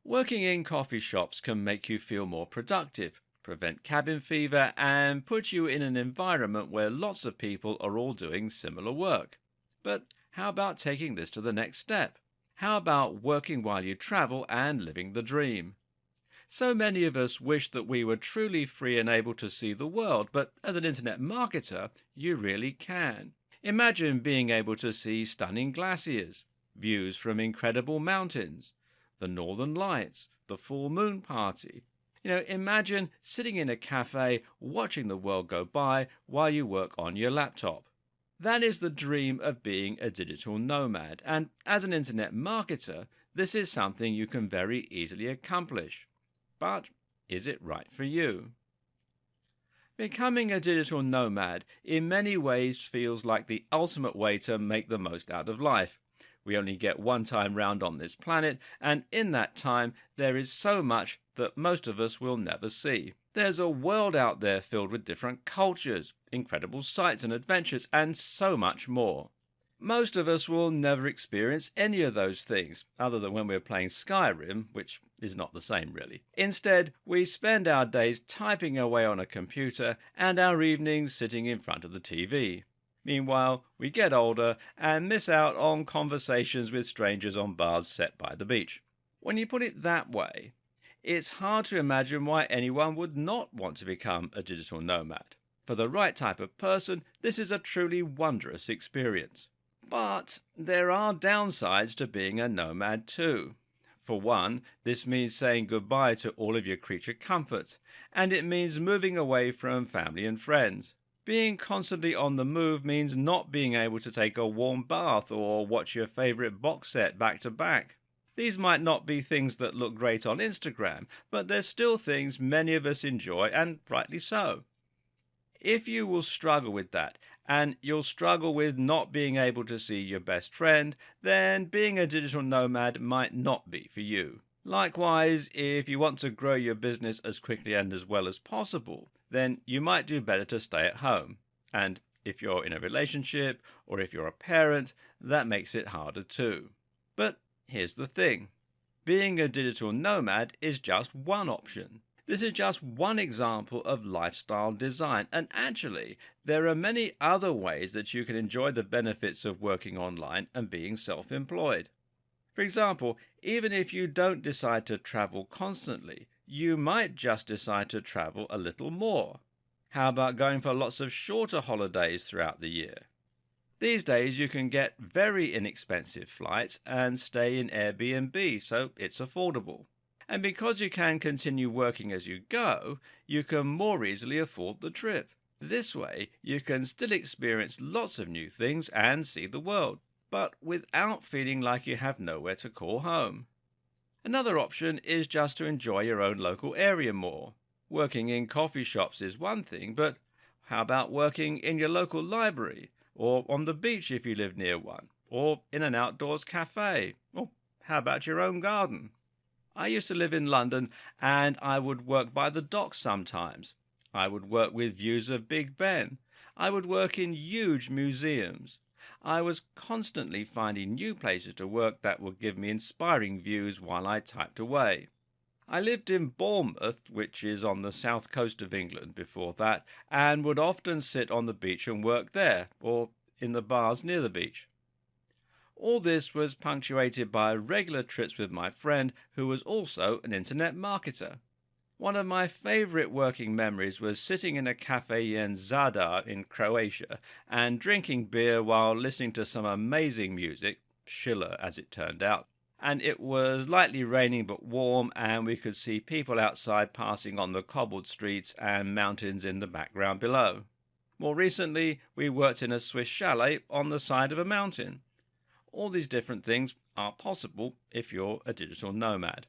Working in coffee shops can make you feel more productive, prevent cabin fever, and put you in an environment where lots of people are all doing similar work. But how about taking this to the next step? How about working while you travel and living the dream? So many of us wish that we were truly free and able to see the world, but as an internet marketer, you really can. Imagine being able to see stunning glaciers, views from incredible mountains, the northern lights, the full moon party. Imagine sitting in a cafe watching the world go by while you work on your laptop. That is the dream of being a digital nomad, and as an internet marketer, this is something you can very easily accomplish. But is it right for you? Becoming a digital nomad in many ways feels like the ultimate way to make the most out of life. We only get one time round on this planet, and in that time there is so much that most of us will never see. There's a world out there filled with different cultures, incredible sights and adventures, and so much more. Most of us will never experience any of those things, other than when we're playing Skyrim, which is not the same really. Instead, we spend our days typing away on a computer and our evenings sitting in front of the TV. Meanwhile, we get older and miss out on conversations with strangers on bars set by the beach. When you put it that way, it's hard to imagine why anyone would not want to become a digital nomad. For the right type of person, this is a truly wondrous experience. But there are downsides to being a nomad too. For one, this means saying goodbye to all of your creature comforts, and it means moving away from family and friends. Being constantly on the move means not being able to take a warm bath or watch your favorite box set back to back. These might not be things that look great on Instagram, but they're still things many of us enjoy, and rightly so. If you will struggle with that, and you'll struggle with not being able to see your best friend, then being a digital nomad might not be for you. Likewise, if you want to grow your business as quickly and as well as possible, then you might do better to stay at home. And if you're in a relationship, or if you're a parent, that makes it harder too. But here's the thing. Being a digital nomad is just one option. This is just one example of lifestyle design, and actually, there are many other ways that you can enjoy the benefits of working online and being self-employed. For example, even if you don't decide to travel constantly, you might just decide to travel a little more. How about going for lots of shorter holidays throughout the year? These days you can get very inexpensive flights and stay in Airbnb, so it's affordable. And because you can continue working as you go, you can more easily afford the trip. This way, you can still experience lots of new things and see the world, but without feeling like you have nowhere to call home. Another option is just to enjoy your own local area more. Working in coffee shops is one thing, but how about working in your local library, or on the beach if you live near one, or in an outdoors cafe, or how about your own garden? I used to live in London, and I would work by the docks sometimes. I would work with views of Big Ben. I would work in huge museums. I was constantly finding new places to work that would give me inspiring views while I typed away. I lived in Bournemouth, which is on the south coast of England before that, and would often sit on the beach and work there, or in the bars near the beach. All this was punctuated by regular trips with my friend, who was also an internet marketer. One of my favorite working memories was sitting in a cafe in Zadar in Croatia and drinking beer while listening to some amazing music, Schiller as it turned out. And it was lightly raining but warm, and we could see people outside passing on the cobbled streets and mountains in the background below. More recently, we worked in a Swiss chalet on the side of a mountain. All these different things are possible if you're a digital nomad.